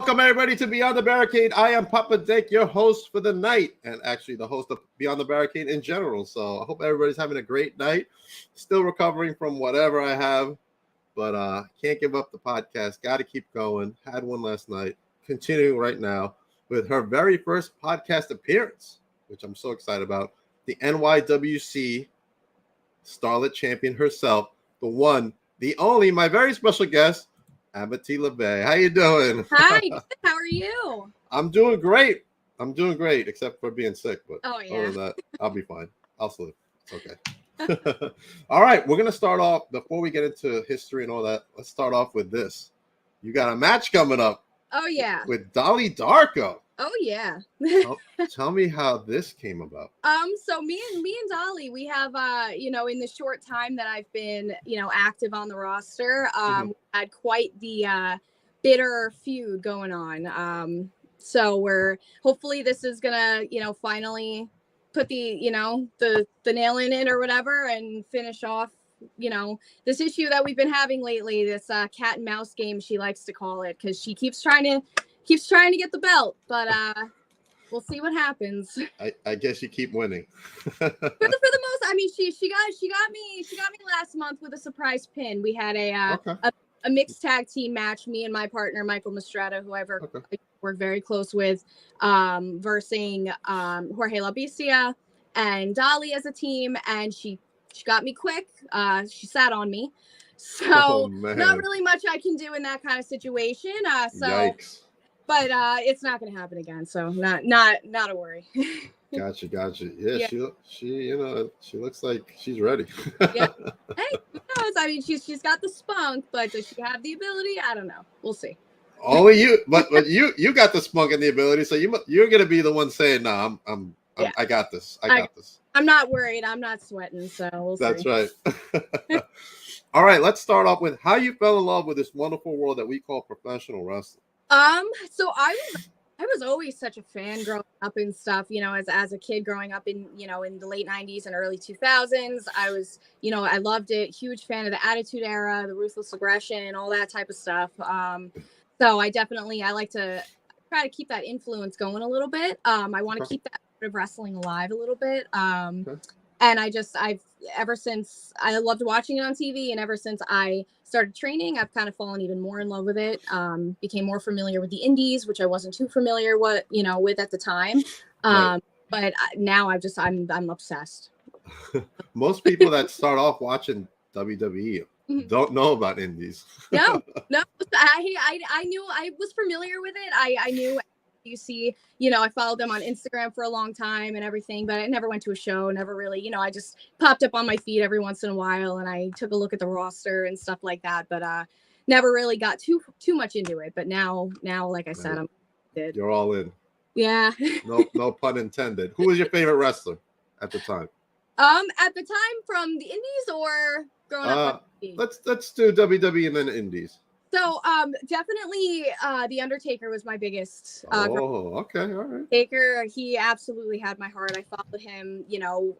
Welcome everybody to Beyond the Barricade. I am Papa Dick, your host for the night, and actually the host of Beyond the Barricade in general. So I hope everybody's having a great night. Still recovering from whatever I have, but can't give up the podcast. Got to keep going. Had one last night. Continuing right now with her very first podcast appearance, which I'm so excited about. The NYWC Starlet champion herself, the one, the only, my very special guest, Amity Lavey. How you doing? Hi, good. How are you? I'm doing great. Except for being sick. But other than that, I'll be fine. I'll sleep. It's okay. All right, we're gonna start off before we get into history and all that. Let's start off with this. You got a match coming up. Oh yeah. With Dolly Darko. Oh yeah. Tell me how this came about. So me and Dolly, we have in the short time that I've been, active on the roster, had quite the bitter feud going on. So we're hopefully this is gonna, finally put the nail in it or whatever and finish off, this issue that we've been having lately, this cat and mouse game she likes to call it, because she keeps trying to get the belt, but we'll see what happens. I guess you keep winning. for the most, I mean, she got me last month with a surprise pin. We had a mixed tag team match, me and my partner Michael Mistretta, who I work very close with, versus Jorge La Bestia and Dolly as a team, and she got me quick. She sat on me, so not really much I can do in that kind of situation. Yikes. But it's not going to happen again, so not a worry. Gotcha. Yeah. She looks like she's ready. Yeah. Hey, who knows? I mean, she's got the spunk, but does she have the ability? I don't know. We'll see. Only you, but you got the spunk and the ability, so you're going to be the one saying, "No, I got this. I got this." I'm not worried. I'm not sweating, so we'll see. That's right. All right, let's start off with how you fell in love with this wonderful world that we call professional wrestling. So I was always such a fan growing up and stuff, as a kid growing up in the late 90s and early 2000s. I was, I loved it. Huge fan of the Attitude Era, the Ruthless Aggression, all that type of stuff. So I like to try to keep that influence going a little bit. I want to keep that sort of wrestling alive a little bit. And I've ever since I loved watching it on TV, and ever since I started training, I've kind of fallen even more in love with it. Became more familiar with the indies, which I wasn't too familiar with at the time. Right. But now I'm obsessed. Most people that start off watching WWE don't know about indies. No. I knew, I was familiar with it. I knew. You see, I followed them on Instagram for a long time and everything, but I never went to a show, never really, I just popped up on my feed every once in a while and I took a look at the roster and stuff like that, but never really got too much into it. But now, like I said, I'm good. You're all in. Yeah. No pun intended. Who was your favorite wrestler at the time? At the time, from the indies or growing up? Let's do WWE and then indies. So, definitely, The Undertaker was my biggest. Okay, all right. Taker, he absolutely had my heart. I followed him.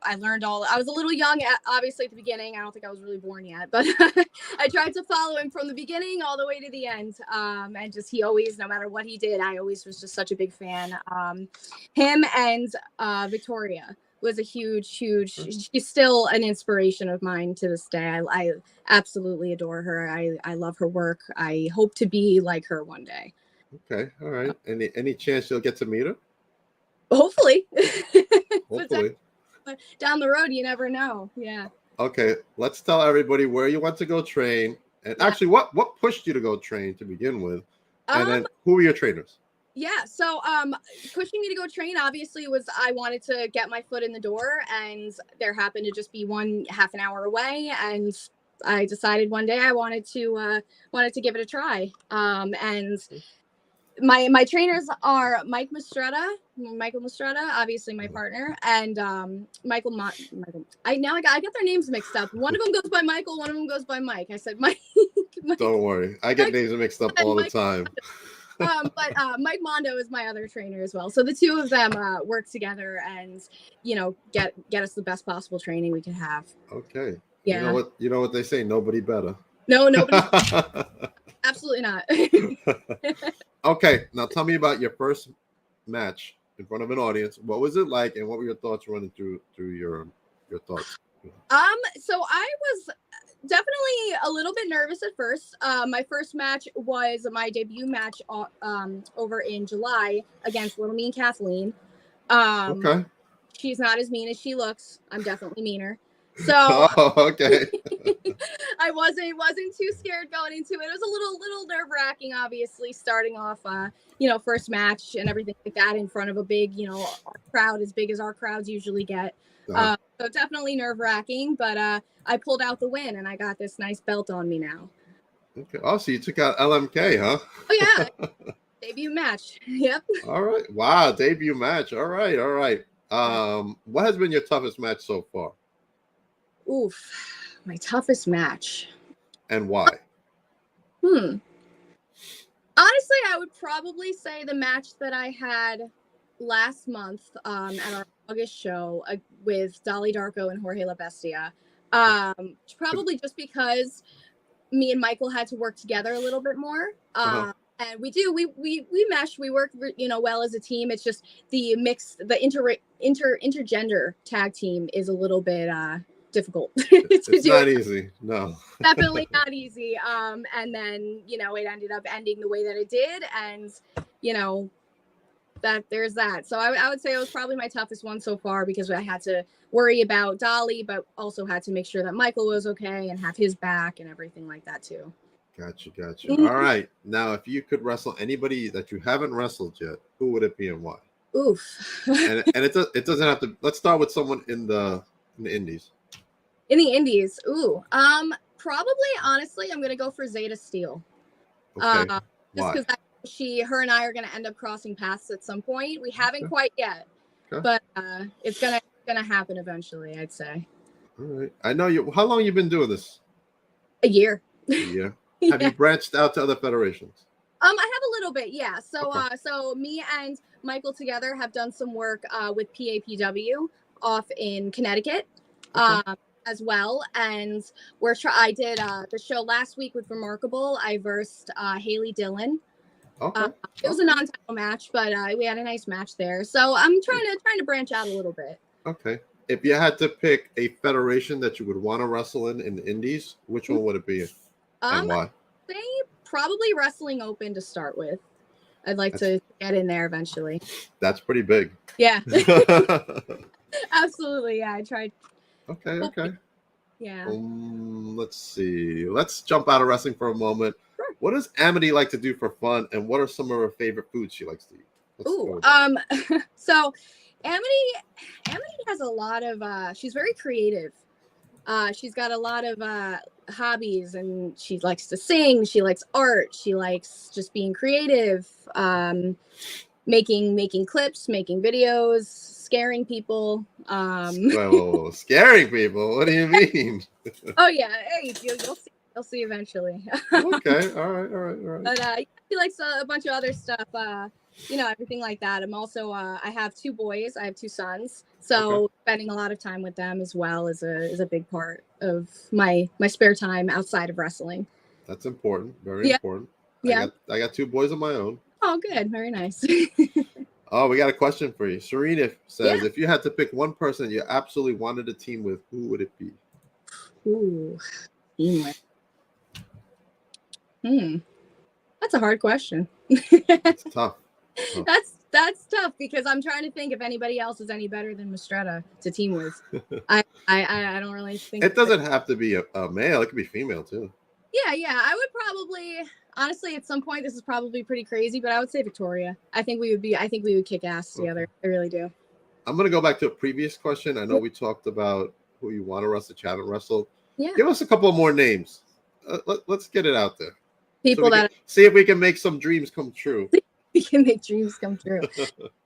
I learned I was a little young, obviously, at the beginning. I don't think I was really born yet, but I tried to follow him from the beginning all the way to the end. And just he always, no matter what he did, I always was just such a big fan. Him and Victoria was a huge, she's still an inspiration of mine to this day. I absolutely adore her. I love her work. I hope to be like her one day. Okay, all right. Any chance you'll get to meet her? Hopefully. Hopefully. But down the road, you never know. Yeah. Okay, let's tell everybody where you went to go train, and actually what pushed you to go train to begin with, and then who were your trainers? Yeah, so pushing me to go train obviously was I wanted to get my foot in the door, and there happened to just be one half an hour away, and I decided one day I wanted to give it a try. And my trainers are Michael Mistretta, obviously my partner, and Michael. I got their names mixed up. One of them goes by Michael, one of them goes by Mike. I said Mike. Don't worry, I get names mixed up all the time. But Mike Mondo is my other trainer as well. So the two of them work together and, get us the best possible training we can have. Okay. Yeah. You know what they say? Nobody better. No, nobody. Absolutely not. Okay, now tell me about your first match in front of an audience. What was it like, and what were your thoughts running through your thoughts? So I was definitely a little bit nervous at first. My first match was my debut match over in July against Little Mean Kathleen. Okay. She's not as mean as she looks. I'm definitely meaner. So Oh, okay. I wasn't too scared going into it. It was a little nerve-wracking, obviously, starting off first match and everything like that in front of a big, crowd as big as our crowds usually get. So definitely nerve-wracking, but I pulled out the win and I got this nice belt on me now. Okay. Oh, so you took out LMK, huh? Oh yeah. Debut match. Yep. All right. Wow, debut match. All right. What has been your toughest match so far? Oof, my toughest match. And why? Honestly, I would probably say the match that I had last month at our August show with Dolly Darko and Jorge La Bestia. Probably just because me and Michael had to work together a little bit more. And we mesh, we work, well as a team. It's just the intergender tag team is a little bit difficult. It's not easy. No. Definitely not easy. And then, it ended up ending the way that it did. And, that there's that. So I would say it was probably my toughest one so far because I had to worry about Dolly, but also had to make sure that Michael was okay and have his back and everything like that too. Gotcha. All right. Now, if you could wrestle anybody that you haven't wrestled yet, who would it be and why? Oof. and it doesn't have to. Let's start with someone in the indies. In the indies, probably honestly, I'm gonna go for Zeta Steel. Okay. Just because her and I are gonna end up crossing paths at some point. We haven't quite yet, but it's gonna happen eventually. I'd say. All right. I know you. How long you been doing this? A year. Yeah. Have you branched out to other federations? I have a little bit, yeah. So so me and Michael together have done some work with PAPW off in Connecticut. As well, and I did the show last week with Remarkable. I versed Haley Dillon. It was a non-title match, but we had a nice match there. So I'm trying to branch out a little bit. Okay. If you had to pick a federation that you would want to wrestle in the indies, which one would it be, and why? Say probably Wrestling Open to start with. I'd like to get in there eventually. That's pretty big. Yeah. Absolutely. Yeah, I tried. Okay. Yeah. Let's see. Let's jump out of wrestling for a moment. Sure. What does Amity like to do for fun, and what are some of her favorite foods she likes to eat? So Amity has a lot of she's very creative. She's got a lot of hobbies, and she likes to sing, she likes art, she likes just being creative, making clips, making videos, scaring people. Well, scaring people? What do you mean? Oh yeah, hey, you'll see eventually. Okay, all right. But he likes a bunch of other stuff, everything like that. I'm also I have two boys, I have two sons, so spending a lot of time with them as well is a big part of my spare time outside of wrestling. That's important, very important. Yeah, I got two boys of my own. Oh, good, very nice. Oh, we got a question for you. Serena says, if you had to pick one person you absolutely wanted to team with, who would it be? Ooh, team with. That's a hard question. It's tough. That's tough because I'm trying to think if anybody else is any better than Mistretta to team with. I don't really think it doesn't have to be a male. It could be female too. Yeah. I would probably, honestly, at some point, this is probably pretty crazy, but I would say Victoria. I think we would kick ass together. I really do. I'm going to go back to a previous question. I know we talked about who you want to wrestle, you haven't wrestled. Yeah. Give us a couple more names. Let's get it out there. People that see if we can make some dreams come true. We can make dreams come true.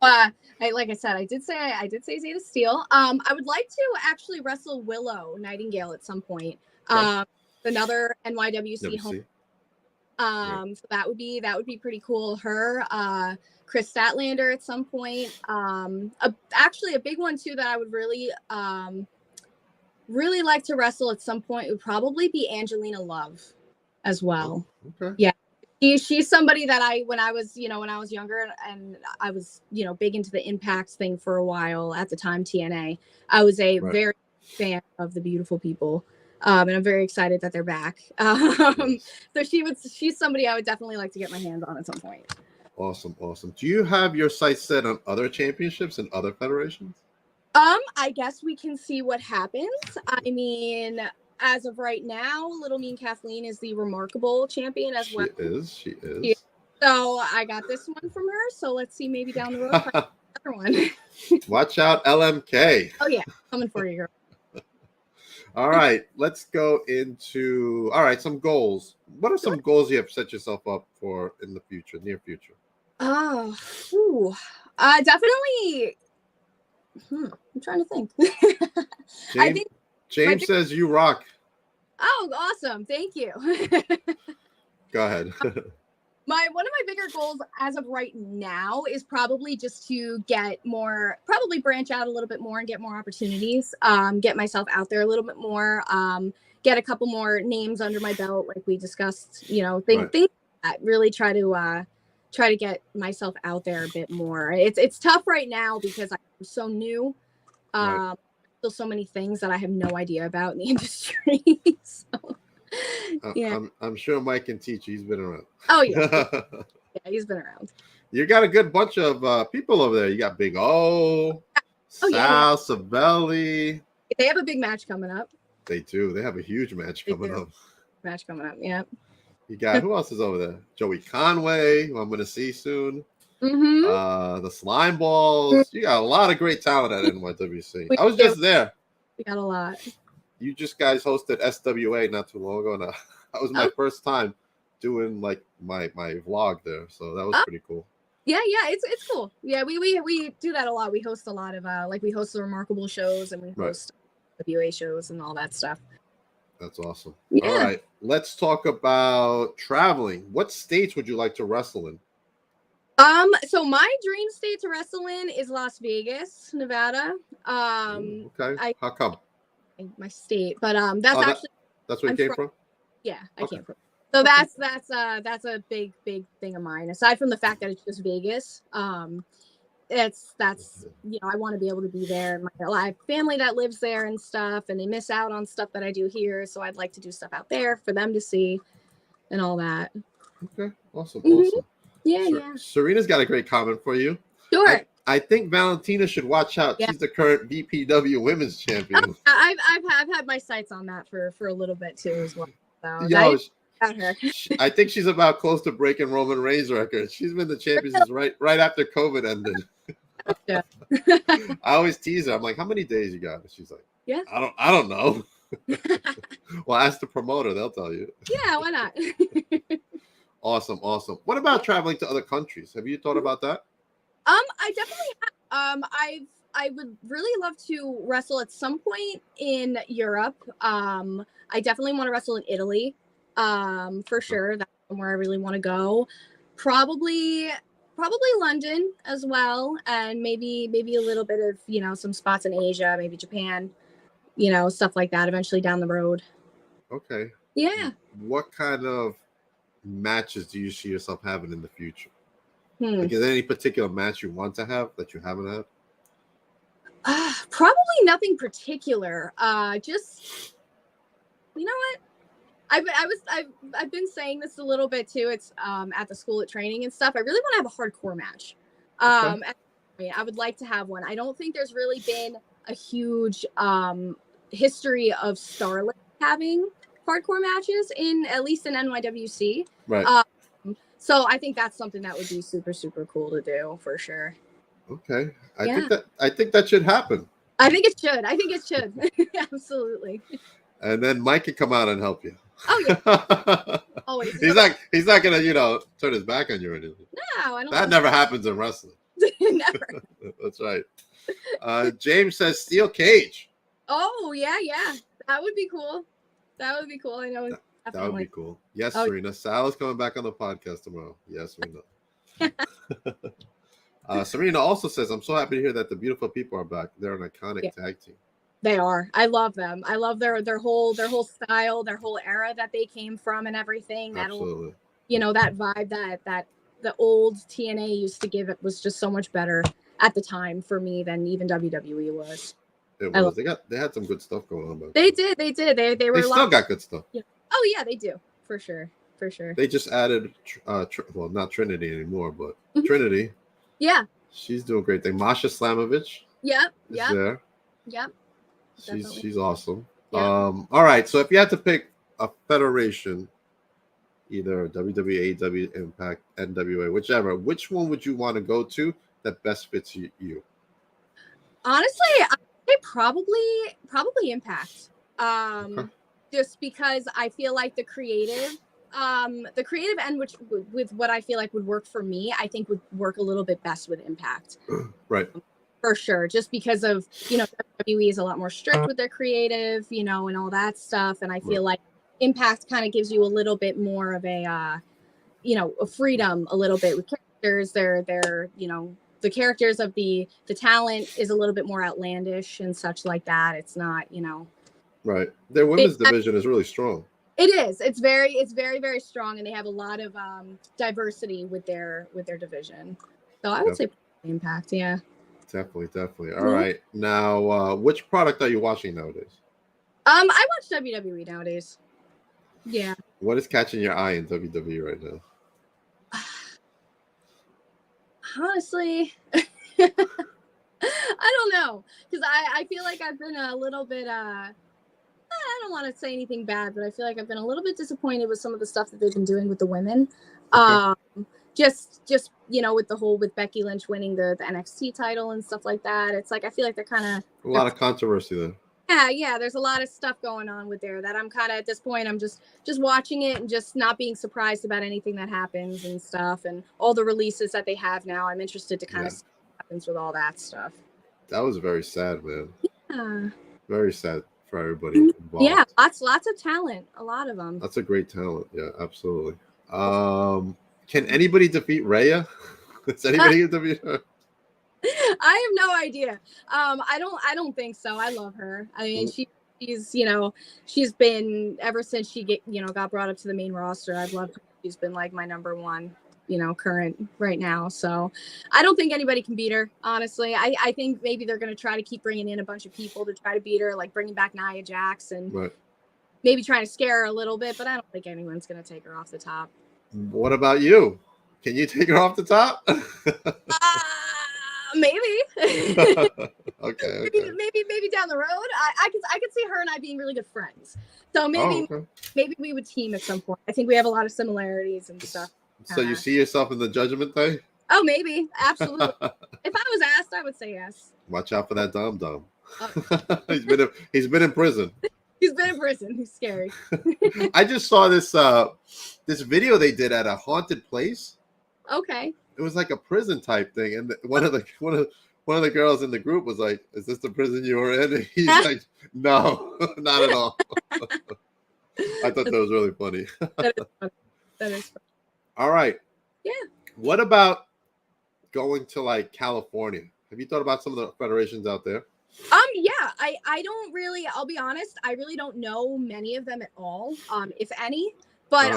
Like I said, I did say Zeta Steel. I would like to actually wrestle Willow Nightingale at some point. Another NYWC home. So that would be pretty cool. Her, Chris Statlander at some point. Actually a big one too that I would really like to wrestle at some point would probably be Angelina Love as well. Okay. Yeah. She's somebody that when I was younger and I was, big into the Impact thing for a while at the time, TNA. I was a Right. very fan of the Beautiful People. And I'm very excited that they're back. Yes. So she's somebody I would definitely like to get my hands on at some point. Awesome. Do you have your sights set on other championships and other federations? I guess we can see what happens. I mean, as of right now, Little Mean Kathleen is the remarkable champion as well. She is. So I got this one from her. So let's see, maybe down the road, another one. Watch out, LMK. Oh yeah, coming for you, girl. All right, let's go into some goals. What are some goals you have set yourself up for in the future, near future? Definitely. I'm trying to think. James says you rock. Oh, awesome! Thank you. Go ahead. One of my bigger goals as of right now is probably just to probably branch out a little bit more and get more opportunities. Get myself out there a little bit more. Get a couple more names under my belt, like we discussed. Things that really try to get myself out there a bit more. It's tough right now because I'm so new. Still so many things that I have no idea about in the industry. So, yeah. I'm sure Mike can teach you. He's been around. Oh yeah. Yeah, he's been around. You got a good bunch of people over there. You got Big O, Sal, Savelli. They have a big match coming up. They do. They have a huge match coming up. Yeah. You got, who else is over there? Joey Conway, who I'm going to see soon. Mm-hmm. The Slime Balls. You got a lot of great talent at NYWC. I was just there. We got a lot. You just guys hosted SWA not too long ago. And that was my first time doing like my vlog there. So that was pretty cool. Yeah, it's cool. Yeah, we do that a lot. We host a lot of we host the Remarkable shows and we host WA shows and all that stuff. That's awesome. Yeah. All right, let's talk about traveling. What states would you like to wrestle in? So my dream state to wrestle in is Las Vegas, Nevada. Okay. How come? My state, but that's where you came from? Yeah, I came from. So that's a big thing of mine. Aside from the fact that it's just Vegas, that's I want to be able to be there. I have family that lives there and stuff, and they miss out on stuff that I do here. So I'd like to do stuff out there for them to see, and all that. Okay, awesome. Yeah. Serena's got a great comment for you. Sure. I think Valentina should watch out. Yeah. She's the current VPW Women's Champion. I've had my sights on that for a little bit too as well. So I think she's about close to breaking Roman Reigns' record. She's been the champion since right after COVID ended. Yeah. I always tease her. I'm like, how many days you got? And she's like, yeah, I don't know. Well, ask the promoter; they'll tell you. Yeah, why not? Awesome. What about traveling to other countries? Have you thought about that? I definitely have. I would really love to wrestle at some point in Europe. I definitely want to wrestle in Italy. For sure. That's where I really want to go. Probably London as well, and maybe a little bit of some spots in Asia, maybe Japan, stuff like that eventually down the road. Okay. Yeah. What kind of matches do you see yourself having in the future? Like, is there any particular match you want to have that you haven't had? Probably nothing particular. Just you know what? I've been saying this a little bit too. It's at the school at training and stuff. I really want to have a hardcore match. I would like to have one. I don't think there's really been a huge history of Starlet having hardcore matches at least in NYWC. Right. So I think that's something that would be super, super cool to do for sure. Okay. I think that should happen. I think it should. Absolutely. And then Mike can come out and help you. Oh yeah. Always. He's not gonna, turn his back on you or anything. No, I don't. That never happens in wrestling. Never. That's right. James says steel cage. Oh yeah. That would be cool. I know. That would be cool. Yes, Serena. Sal is coming back on the podcast tomorrow. Yes, we know. Serena also says, I'm so happy to hear that the Beautiful People are back. They're an iconic tag team. They are. I love them. I love their whole style, their whole era that they came from and everything. Absolutely. that vibe that the old TNA used to give. It was just so much better at the time for me than even WWE was. It was. They had some good stuff going on. They did. They were. They still got good stuff. Yeah. Oh yeah, they do for sure. They just added, well, not Trinity anymore, but Trinity. Yeah. She's doing great thing. Masha Slamovich. Yep. There. Yep. She's awesome. Yep. All right. So if you had to pick a federation, either WWE, AEW, Impact, NWA, whichever, which one would you want to go to that best fits you? Honestly, I'd say probably Impact. Just because I feel like the creative end, which with what I feel like would work for me, I think would work a little bit best with Impact. Right. For sure. Just because of, WWE is a lot more strict with their creative, and all that stuff. And I feel like Impact kind of gives you a little bit more of a freedom a little bit with characters. They're the characters of the talent is a little bit more outlandish and such like that. It's not, Right. Their women's division is really strong. It is. It's very, very strong, and they have a lot of diversity with their division. So I would say Impact. Yeah. Definitely. All right. Now, which product are you watching nowadays? I watch WWE nowadays. Yeah. What is catching your eye in WWE right now? Honestly, I don't know, because I feel like I've been a little bit I don't want to say anything bad, but I feel like I've been a little bit disappointed with some of the stuff that they've been doing with the women. Okay. Just with Becky Lynch winning the NXT title and stuff like that. It's like I feel like they're kind of a lot of controversy there. Yeah, there's a lot of stuff going on with there that I'm kind of at this point. I'm just watching it and just not being surprised about anything that happens and stuff, and all the releases that they have now. I'm interested to kind of see what happens with all that stuff. That was very sad, man. Yeah. Very sad for everybody involved. Yeah, lots of talent, a lot of them. That's a great talent. Yeah, absolutely. Can anybody defeat Rhea? Is anybody going to defeat her? I have no idea. I don't think so. I love her. I mean, she's been ever since she got brought up to the main roster. I've loved her. She's been like my number one, current right now. So I don't think anybody can beat her. Honestly, I think maybe they're going to try to keep bringing in a bunch of people to try to beat her, like bringing back Nia Jax and maybe trying to scare her a little bit. But I don't think anyone's going to take her off the top. What about you? Can you take her off the top? Maybe. Okay. Maybe down the road. I could see her and I being really good friends. So maybe we would team at some point. I think we have a lot of similarities and stuff. So you see yourself in the Judgment Day? Oh, maybe. Absolutely. If I was asked, I would say yes. Watch out for that Dom. He's been in prison. He's been in prison. He's scary. I just saw this video they did at a haunted place. Okay. It was like a prison type thing, and one of the girls in the group was like, "Is this the prison you were in?" And he's like, "No, not at all." I thought that was really funny. That is funny. All right. Yeah. What about going to like California? Have you thought about some of the federations out there? Yeah, I don't really, I'll be honest, I really don't know many of them at all, if any, but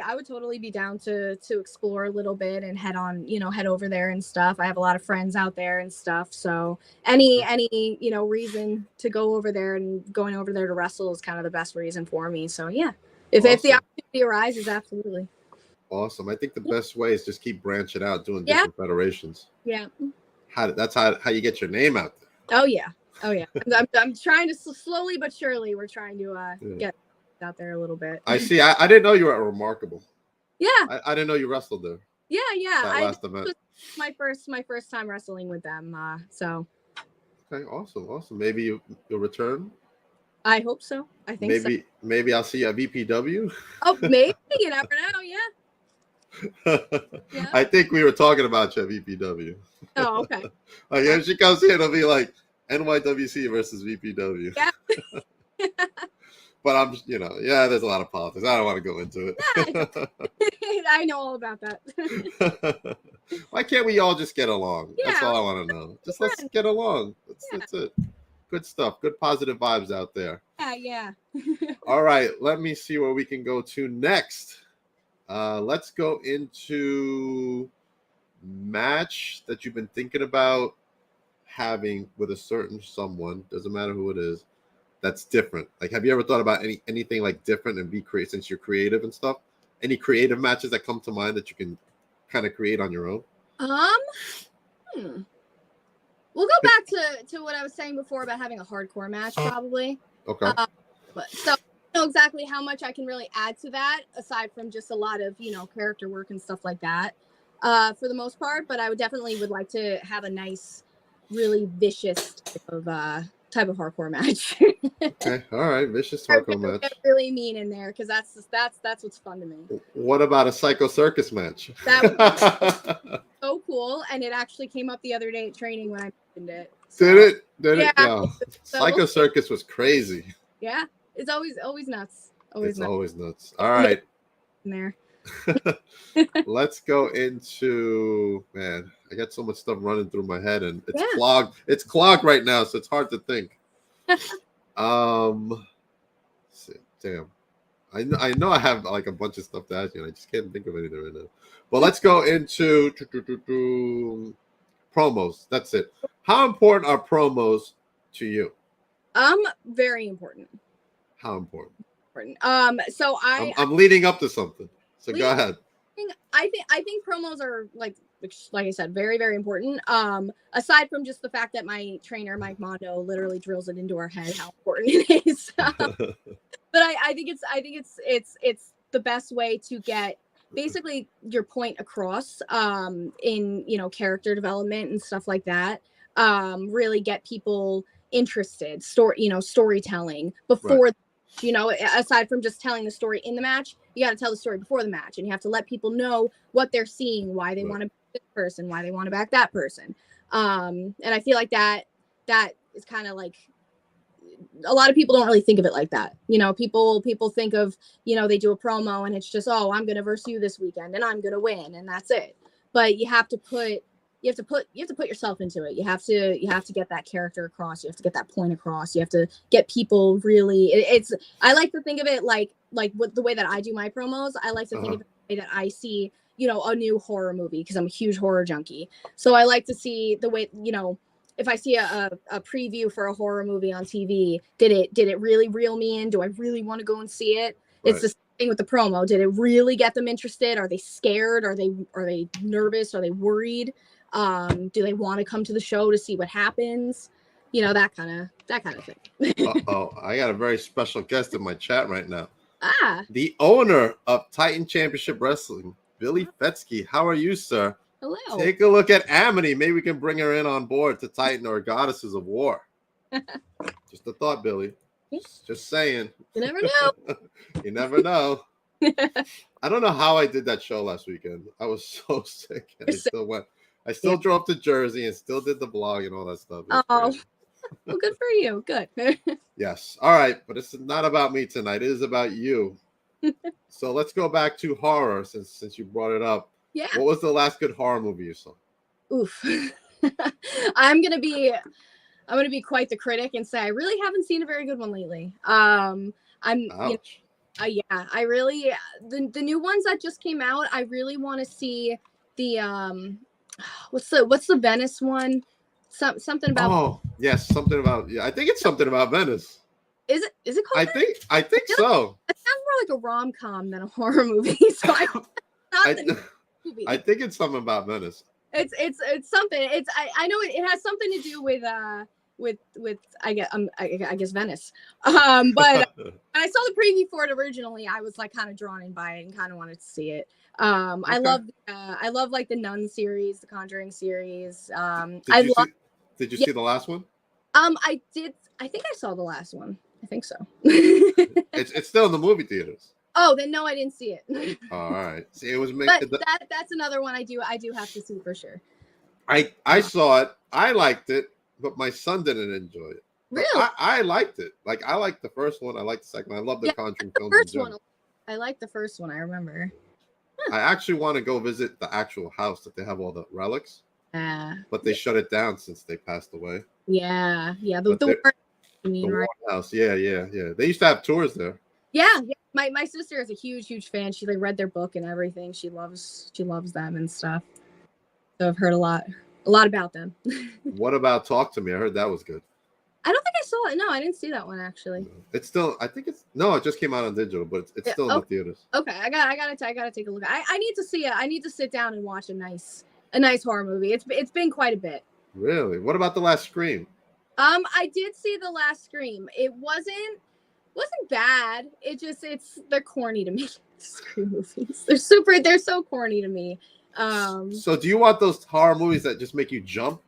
I would totally be down to explore a little bit and head over there and stuff. I have a lot of friends out there and stuff. So any reason to go over there, and going over there to wrestle is kind of the best reason for me. So yeah, if the opportunity arises, absolutely. Awesome. I think the best way is just keep branching out, doing different federations. Yeah. That's how you get your name out there. Oh yeah. I'm trying to slowly but surely. We're trying to get out there a little bit. I see. I didn't know you were at Remarkable. Yeah. I didn't know you wrestled there. Yeah. That last event. It was my first time wrestling with them. So. Okay. Awesome. Maybe you'll return. I hope so. I think so. Maybe I'll see you at VPW. Oh, maybe. You never know. Yeah. I think we were talking about you at VPW. Oh, okay. Like if she comes here, it'll be like NYWC versus VPW. Yeah. But I'm, there's a lot of politics. I don't want to go into it. I know all about that. Why can't we all just get along? Yeah. That's all I want to know. Just let's get along. That's it. Good stuff. Good positive vibes out there. Yeah. All right. Let me see where we can go to next. Let's go into match that you've been thinking about having with a certain someone. Doesn't matter who it is. That's different. Like, have you ever thought about anything like different and be creative since you're creative and stuff? Any creative matches that come to mind that you can kind of create on your own? We'll go back to what I was saying before about having a hardcore match, probably. Okay. So I don't know exactly how much I can really add to that, aside from just a lot of, character work and stuff like that, for the most part. But I would like to have a nice, really vicious type of hardcore match. Okay. All right. Vicious hardcore match. Get really mean in there, because that's what's fun to me. What about a Psycho Circus match? That would be so cool, and it actually came up the other day at training when I mentioned it. So, Did yeah, it? Yo, Psycho Circus was crazy. Yeah, it's always nuts. Always nuts. All right. In there. Let's go into, man, I got so much stuff running through my head and it's clogged. It's clogged right now, so it's hard to think. Damn. I know I have like a bunch of stuff to ask you, and I just can't think of anything right now. But let's go into promos. That's it. How important are promos to you? Very important. How important? So I'm leading up to something. So go ahead. I think promos are like I said, very, very important. Aside from just the fact that my trainer Mike Mondo literally drills it into our head how important it is. But I think it's the best way to get basically your point across in character development and stuff like that. Really get people interested, storytelling before. Right. Aside from just telling the story in the match, you got to tell the story before the match, and you have to let people know what they're seeing, why they want to back this person, why they want to back that person. And I feel like that is kind of like a lot of people don't really think of it like that. People think of, they do a promo and it's just, oh, I'm going to verse you this weekend and I'm going to win and that's it. But you have to put yourself into it. You have to get that character across. You have to get that point across. You have to get people really, I like to think of it like the way that I do my promos. I like to think of it the way that I see, a new horror movie, because I'm a huge horror junkie. So I like to see the way, if I see a preview for a horror movie on TV, did it really reel me in? Do I really want to go and see it? Right. It's the same thing with the promo. Did it really get them interested? Are they scared? Are they nervous? Are they worried? Do they want to come to the show to see what happens? That kind of thing. I got a very special guest in my chat right now. The owner of Titan Championship Wrestling, Billy Fetsky. How are you, sir? Hello. Take a look at Amity. Maybe we can bring her in on board to Titan or Goddesses of War. Just a thought, Billy. Just saying. You never know. You never know. I don't know how I did that show last weekend. I was so sick, and I still went. I still drove to Jersey and still did the blog and all that stuff. Oh, well, good for you. Good. Yes. All right. But it's not about me tonight. It is about you. So let's go back to horror since you brought it up. Yeah. What was the last good horror movie you saw? Oof. I'm gonna be quite the critic and say I really haven't seen a very good one lately. Ouch. I really the new ones that just came out. I really want to see the what's the Venice one? Something about. Oh yes, something about. Yeah, I think it's something about Venice. Is it called? I think so. It sounds more like a rom-com than a horror movie. So I think it's something about Venice. It's something. I know it has something to do with I guess Venice. But when I saw the preview for it originally, I was like kind of drawn in by it and kind of wanted to see it. Okay. I love like the Nun series, the Conjuring series. Did you see the last one? I did. I think I saw the last one. I think so. It's still in the movie theaters. Oh, then no, I didn't see it. All right. See, it was. But that's another one I do have to see for sure. I saw it. I liked it, but my son didn't enjoy it. Really? I liked it. Like, I liked the first one. I liked the second one. I love the Conjuring films. First one. I liked the first one. I remember. I actually want to go visit the actual house that they have all the relics. But they shut it down since they passed away. Yeah. The Warren, you mean, right? Warren house. Yeah. They used to have tours there. Yeah. My sister is a huge fan. She like read their book and everything. She loves them and stuff. So I've heard a lot about them. What about Talk to Me? I heard that was good. I don't think I saw it. No, I didn't see that one actually. It's still, I think it's no, it just came out on digital, but it's still in the theaters. Okay, I gotta take a look. I need to see it. I need to sit down and watch a nice horror movie. It's been quite a bit. Really? What about the last Scream? I did see the last Scream. It wasn't bad. They're corny to me. Scream movies. They're so corny to me. So do you want those horror movies that just make you jump?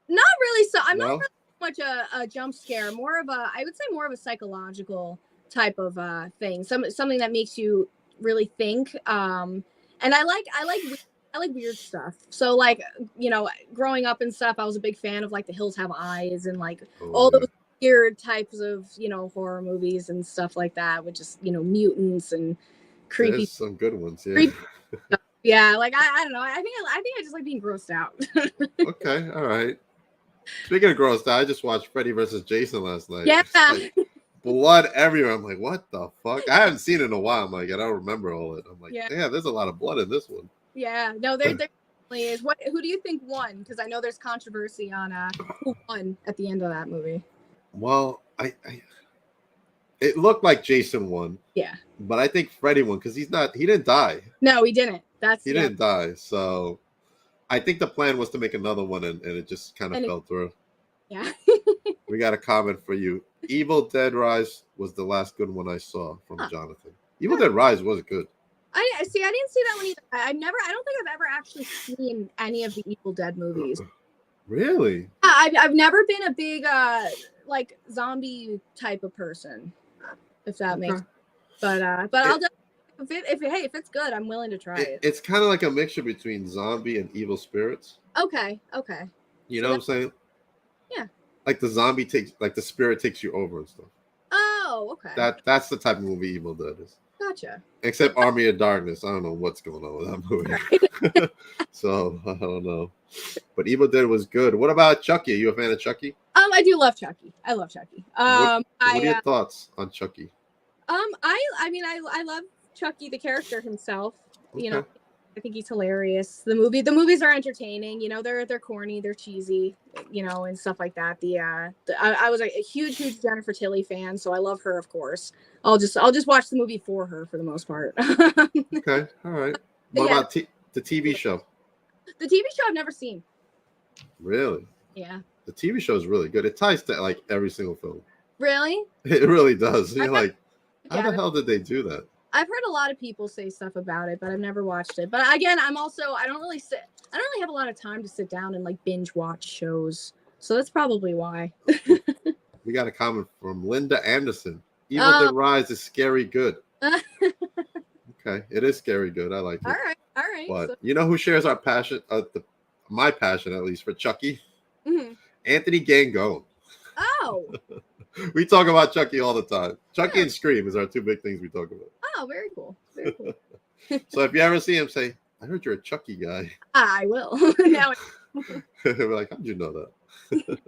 Not really. So I'm not really much a jump scare. I would say more of a psychological type of thing. Something that makes you really think. And I like weird stuff. So like, you know, growing up and stuff, I was a big fan of like The Hills Have Eyes and like all those weird types of, you know, horror movies and stuff like that with just, you know, mutants and creepy. There's some good ones, yeah. Yeah, like I don't know. I think I just like being grossed out. Okay, all right. Speaking of grossed out, I just watched Freddy vs. Jason last night. Yeah. Like, blood everywhere. I'm like, what the fuck? I haven't seen it in a while. I'm like, I don't remember all it. I'm like, yeah, there's a lot of blood in this one. Yeah, no, there definitely is. Who do you think won? Because I know there's controversy on who won at the end of that movie. Well, it looked like Jason won. Yeah. But I think Freddy won because he didn't die. No, he didn't. He didn't die. So I think the plan was to make another one and it just kind of fell through. Yeah. We got a comment for you. Evil Dead Rise was the last good one I saw from Jonathan. Evil Dead Rise was good. I didn't see that one either. I don't think I've ever actually seen any of the Evil Dead movies. Really? I've never been a big like zombie type of person, if that makes sense. But I'll if it's good, I'm willing to try it. It's kind of like a mixture between zombie and evil spirits. Okay. You know what I'm saying? Yeah. Like the spirit takes you over and stuff. Oh, okay. That's the type of movie Evil Dead is. Gotcha. Except Army of Darkness. I don't know what's going on with that movie. So I don't know. But Evil Dead was good. What about Chucky? Are you a fan of Chucky? I do love Chucky. I love Chucky. What are your thoughts on Chucky? I mean I love Chucky the character himself. Okay. You know, I think he's hilarious. The movies are entertaining. You know, they're corny, they're cheesy, you know, and stuff like that. I was a huge Jennifer Tilly fan, so I love her, of course. I'll just watch the movie for her for the most part. Okay, all right. What about the TV show? The TV show I've never seen. Really? Yeah. The TV show is really good. It ties to like every single film. Really? It really does. You're like, how the hell did they do that? I've heard a lot of people say stuff about it, but I've never watched it. But again, I don't really have a lot of time to sit down and like binge watch shows. So that's probably why. We got a comment from Linda Anderson. Evil Dead Rise is scary good. Okay, it is scary good. I like it. All right. But you know who shares our passion, my passion at least, for Chucky? Mm-hmm. Anthony Gangone. Oh. We talk about Chucky all the time. Chucky and Scream is our two big things we talk about. Oh, very cool. Very cool. So if you ever see him, say, I heard you're a Chucky guy. I will. Now we're like, how'd you know that?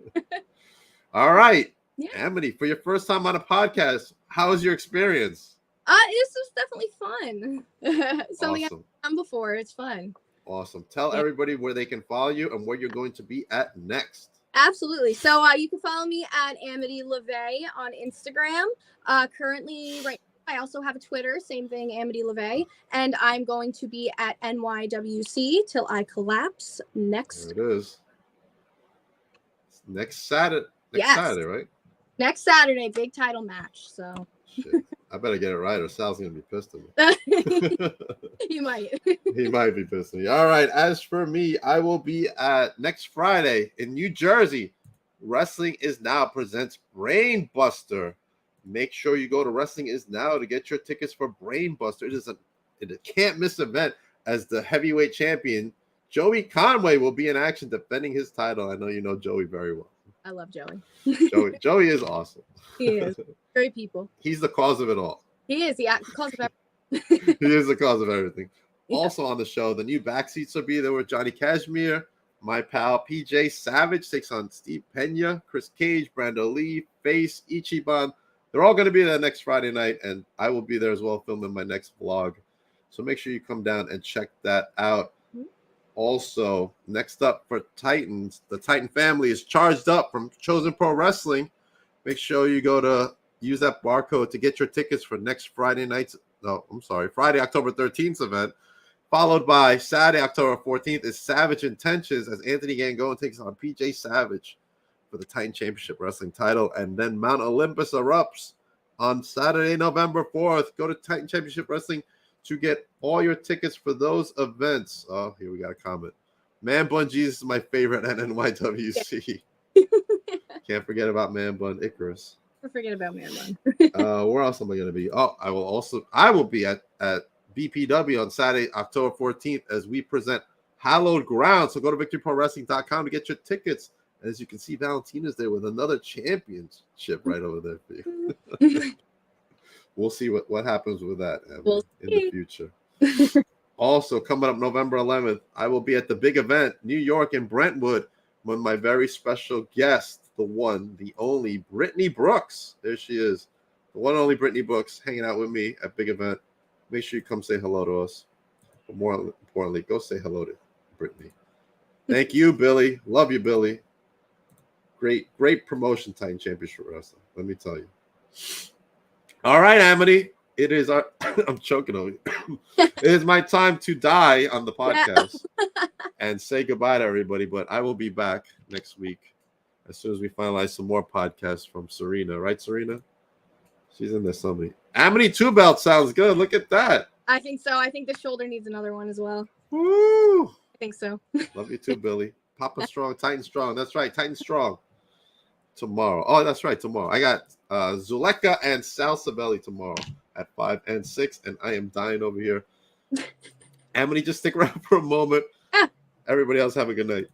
All right. Yeah. Amity, for your first time on a podcast, how was your experience? This was definitely fun. Something Awesome. I've done before. It's fun. Awesome. Tell everybody where they can follow you and where you're going to be at next. Absolutely. So you can follow me at Amity Lavey on Instagram. Currently, right now, I also have a Twitter, same thing, Amity Lavey. And I'm going to be at NYWC till I collapse next. There it is. Next Saturday. Saturday, right? Next Saturday, big title match. So shit. I better get it right or Sal's going to be pissed at me. He might. He might be pissed at me. All right. As for me, I will be at next Friday in New Jersey. Wrestling Is Now presents Brainbuster. Make sure you go to Wrestling Is Now to get your tickets for Brainbuster. It is a can't miss event as the heavyweight champion. Joey Conway will be in action defending his title. I know you know Joey very well. I love Joey. Joey is awesome. He is. Great people. He's the cause of it all. He is. Yeah, cause of everything. He is the cause of everything. Yeah. Also on the show, the new backseats will be there with Johnny Cashmere, my pal PJ Savage takes on Steve Pena, Chris Cage, Brando Lee, Face, Ichiban, they're all going to be there next Friday night, and I will be there as well filming my next vlog. So make sure you come down and check that out. Also, next up for Titans, the Titan family is charged up from Chosen Pro Wrestling. Make sure you go to use that barcode to get your tickets for next Friday, October 13th event. Followed by Saturday, October 14th is Savage Intentions as Anthony Gangone takes on PJ Savage for the Titan Championship Wrestling title. And then Mount Olympus erupts on Saturday, November 4th. Go to Titan Championship Wrestling to get all your tickets for those events. Oh, here we got a comment. Man Bun Jesus is my favorite at NYWC. Can't forget about Man Bun Icarus. Don't forget about Man Bun. Where else am I going to be? Oh, I will be at BPW on Saturday, October 14th as we present Hallowed Ground. So go to victoryprowrestling.com to get your tickets. As you can see, Valentina's there with another championship right over there for you. We'll see what happens with that in the future. Also, coming up November 11th, I will be at the big event, New York in Brentwood, with my very special guest, the one, the only, Brittany Brooks. There she is. The one and only Brittany Brooks hanging out with me at big event. Make sure you come say hello to us. But more importantly, go say hello to Brittany. Thank you, Billy. Love you, Billy. Great promotion, Titan Championship Wrestling. Let me tell you. All right, Amity. It is our I'm choking over you. It is my time to die on the podcast and say goodbye to everybody. But I will be back next week as soon as we finalize some more podcasts from Serena. Right, Serena? She's in there somebody. Amity 2-belt sounds good. Look at that. I think so. I think the shoulder needs another one as well. Woo! I think so. Love you too, Billy. Papa Strong, Titan Strong. That's right, Titan Strong. Tomorrow. Oh, that's right, tomorrow. I got Zuleka and Sal Sabelli tomorrow at 5 and 6, and I am dying over here. Amity, just stick around for a moment. Everybody else have a good night.